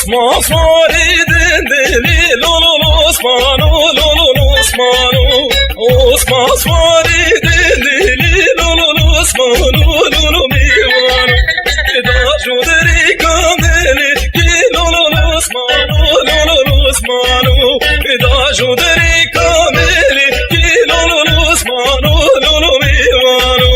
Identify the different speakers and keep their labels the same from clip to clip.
Speaker 1: Osman Farid'in dili Osmanu Osmanu Osman Farid'in dili Osmanu Mivanu Da juderi kameli Osmanu Osmanu Da juderi kameli Osmanu Mivanu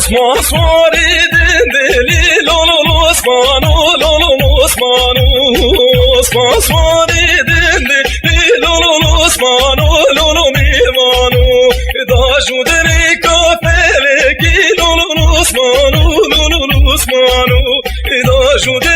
Speaker 1: Osman Farid'in dili Osmanu Osmanu Osman Farid'in dili Osmanu Mivanu Da juderi kafele Osmanu Osmanu Da juderi